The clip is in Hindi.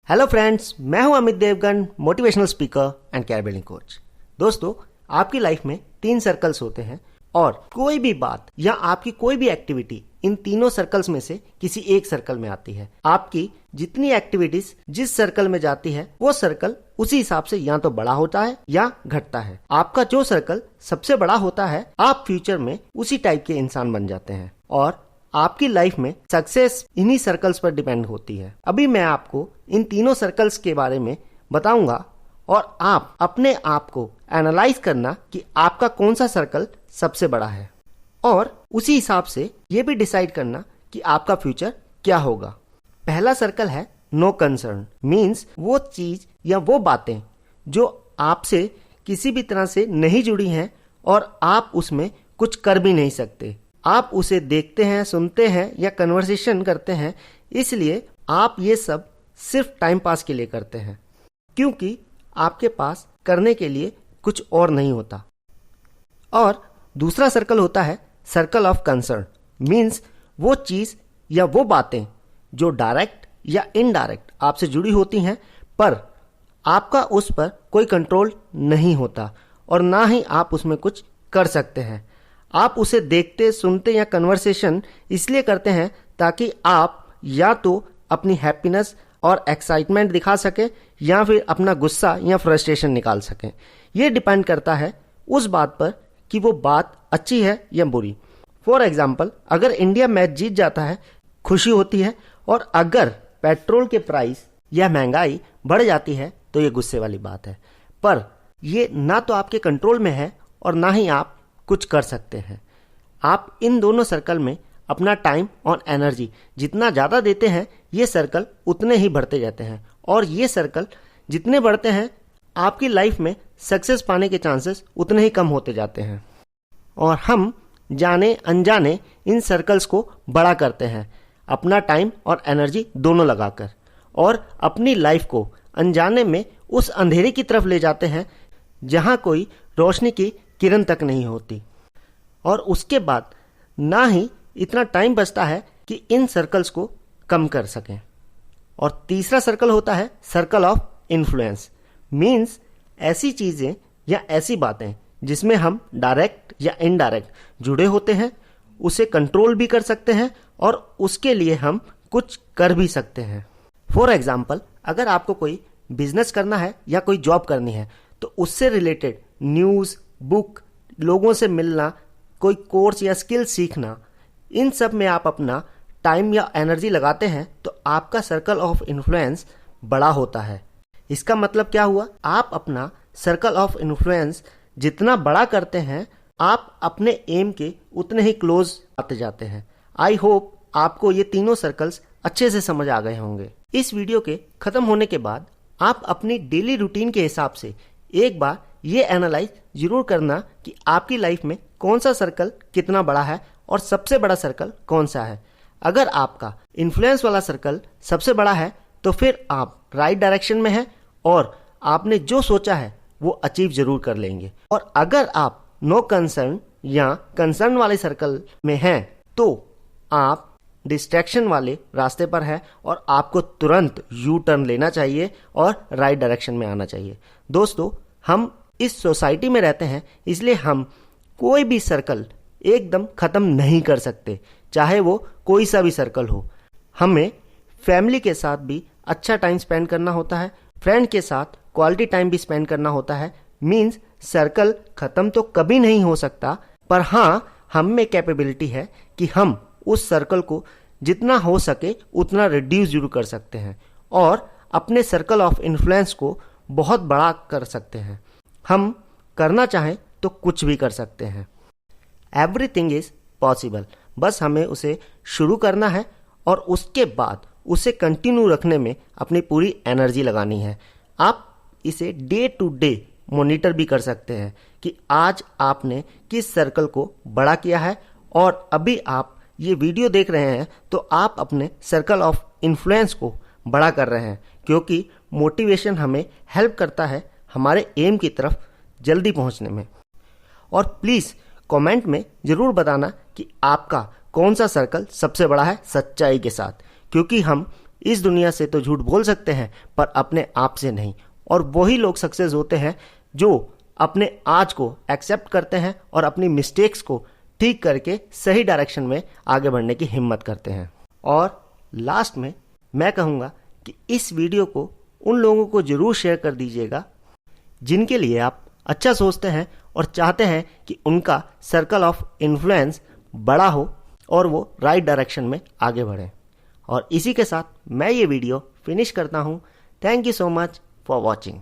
हेलो फ्रेंड्स, मैं हूं Amit Devgan, motivational speaker and career building coach. दोस्तों, आपकी लाइफ में 3 सर्कल्स होते हैं और कोई भी बात या आपकी कोई भी एक्टिविटी इन तीनों सर्कल्स में से किसी एक सर्कल में आती है। आपकी जितनी एक्टिविटीज जिस सर्कल में जाती है वो सर्कल उसी हिसाब से या तो बड़ा होता है या घटता है। आपका जो सर्कल सबसे बड़ा होता है, आप फ्यूचर में उसी टाइप के इंसान बन जाते हैं और आपकी लाइफ में सक्सेस इन्हीं सर्कल्स पर डिपेंड होती है। अभी मैं आपको इन तीनों सर्कल्स के बारे में बताऊंगा और आप अपने आप को एनालाइज करना कि आपका कौन सा सर्कल सबसे बड़ा है और उसी हिसाब से ये भी डिसाइड करना कि आपका फ्यूचर क्या होगा। पहला सर्कल है नो कंसर्न, मीन्स वो चीज या वो बातें जो आपसे किसी भी तरह से नहीं जुड़ी हैं और आप उसमें कुछ कर भी नहीं सकते। आप उसे देखते हैं, सुनते हैं या कन्वर्सेशन करते हैं, इसलिए आप ये सब सिर्फ टाइम पास के लिए करते हैं क्योंकि आपके पास करने के लिए कुछ और नहीं होता। और दूसरा सर्कल होता है सर्कल ऑफ कंसर्न, मीन्स वो चीज या वो बातें जो डायरेक्ट या इनडायरेक्ट आपसे जुड़ी होती हैं पर आपका उस पर कोई कंट्रोल नहीं होता और ना ही आप उसमें कुछ कर सकते हैं। आप उसे देखते, सुनते या कन्वर्सेशन इसलिए करते हैं ताकि आप या तो अपनी हैप्पीनेस और एक्साइटमेंट दिखा सकें या फिर अपना गुस्सा या फ्रस्ट्रेशन निकाल सकें। यह डिपेंड करता है उस बात पर कि वो बात अच्छी है या बुरी। फॉर एग्जाम्पल, अगर इंडिया मैच जीत जाता है, खुशी होती है, और अगर पेट्रोल के प्राइस या महंगाई बढ़ जाती है तो ये गुस्से वाली बात है। पर ये ना तो आपके कंट्रोल में है और ना ही आप कुछ कर सकते हैं। आप इन दोनों सर्कल में अपना टाइम और एनर्जी जितना ज़्यादा देते हैं, ये सर्कल उतने ही बढ़ते जाते हैं और ये सर्कल जितने बढ़ते हैं, आपकी लाइफ में सक्सेस पाने के चांसेस उतने ही कम होते जाते हैं। और हम जाने अनजाने इन सर्कल्स को बड़ा करते हैं, अपना टाइम और एनर्जी दोनों लगाकर, और अपनी लाइफ को अनजाने में उस अंधेरे की तरफ ले जाते हैं जहाँ कोई रोशनी की किरण तक नहीं होती। और उसके बाद ना ही इतना टाइम बचता है कि इन सर्कल्स को कम कर सकें। और तीसरा सर्कल होता है सर्कल ऑफ इन्फ्लुएंस, मीन्स ऐसी चीजें या ऐसी बातें जिसमें हम डायरेक्ट या इनडायरेक्ट जुड़े होते हैं, उसे कंट्रोल भी कर सकते हैं और उसके लिए हम कुछ कर भी सकते हैं। फॉर एग्जाम्पल, अगर आपको कोई बिजनेस करना है या कोई जॉब करनी है तो उससे रिलेटेड न्यूज़, बुक, लोगों से मिलना, कोई कोर्स या स्किल सीखना, इन सब में आप अपना टाइम या एनर्जी लगाते हैं तो आपका सर्कल ऑफ इन्फ्लुएंस बड़ा होता है। इसका मतलब क्या हुआ? आप अपना सर्कल ऑफ इन्फ्लुएंस जितना बड़ा करते हैं, आप अपने एम के उतने ही क्लोज आते जाते हैं। आई होप आपको ये तीनों सर्कल्स अच्छे से समझ आ गए होंगे। इस वीडियो के खत्म होने के बाद आप अपनी डेली रूटीन के हिसाब से एक बार ये एनालाइज जरूर करना कि आपकी लाइफ में कौन सा सर्कल कितना बड़ा है और सबसे बड़ा सर्कल कौन सा है। अगर आपका इन्फ्लुएंस वाला सर्कल सबसे बड़ा है तो फिर आप राइट डायरेक्शन में हैं और आपने जो सोचा है वो अचीव जरूर कर लेंगे। और अगर आप नो कंसर्न या कंसर्न वाले सर्कल में हैं तो आप डिस्ट्रैक्शन वाले रास्ते पर है और आपको तुरंत यू टर्न लेना चाहिए और राइट डायरेक्शन में आना चाहिए। दोस्तों, हम इस सोसाइटी में रहते हैं, इसलिए हम कोई भी सर्कल एकदम खत्म नहीं कर सकते, चाहे वो कोई सा भी सर्कल हो। हमें फैमिली के साथ भी अच्छा टाइम स्पेंड करना होता है, फ्रेंड के साथ क्वालिटी टाइम भी स्पेंड करना होता है। मीन्स सर्कल खत्म तो कभी नहीं हो सकता, पर हाँ, हम में कैपेबिलिटी है कि हम उस सर्कल को जितना हो सके उतना रिड्यूस जरूर कर सकते हैं और अपने सर्कल ऑफ इन्फ्लुएंस को बहुत बड़ा कर सकते हैं। हम करना चाहें तो कुछ भी कर सकते हैं। एवरीथिंग इज पॉसिबल, बस हमें उसे शुरू करना है और उसके बाद उसे कंटिन्यू रखने में अपनी पूरी एनर्जी लगानी है। आप इसे डे टू डे मॉनिटर भी कर सकते हैं कि आज आपने किस सर्कल को बड़ा किया है, और अभी आप ये वीडियो देख रहे हैं तो आप अपने सर्कल ऑफ इन्फ्लुएंस को बड़ा कर रहे हैं, क्योंकि मोटिवेशन हमें हेल्प करता है हमारे एम की तरफ जल्दी पहुंचने में। और प्लीज़ कमेंट में ज़रूर बताना कि आपका कौन सा सर्कल सबसे बड़ा है सच्चाई के साथ, क्योंकि हम इस दुनिया से तो झूठ बोल सकते हैं पर अपने आप से नहीं। और वही लोग सक्सेस होते हैं जो अपने आज को एक्सेप्ट करते हैं और अपनी मिस्टेक्स को ठीक करके सही डायरेक्शन में आगे बढ़ने की हिम्मत करते हैं। और लास्ट में मैं कहूँगा कि इस वीडियो को उन लोगों को जरूर शेयर कर दीजिएगा जिनके लिए आप अच्छा सोचते हैं और चाहते हैं कि उनका सर्कल ऑफ इन्फ्लुएंस बड़ा हो और वो राइट डायरेक्शन में आगे बढ़े। और इसी के साथ मैं ये वीडियो फिनिश करता हूँ। Thank you so much for watching.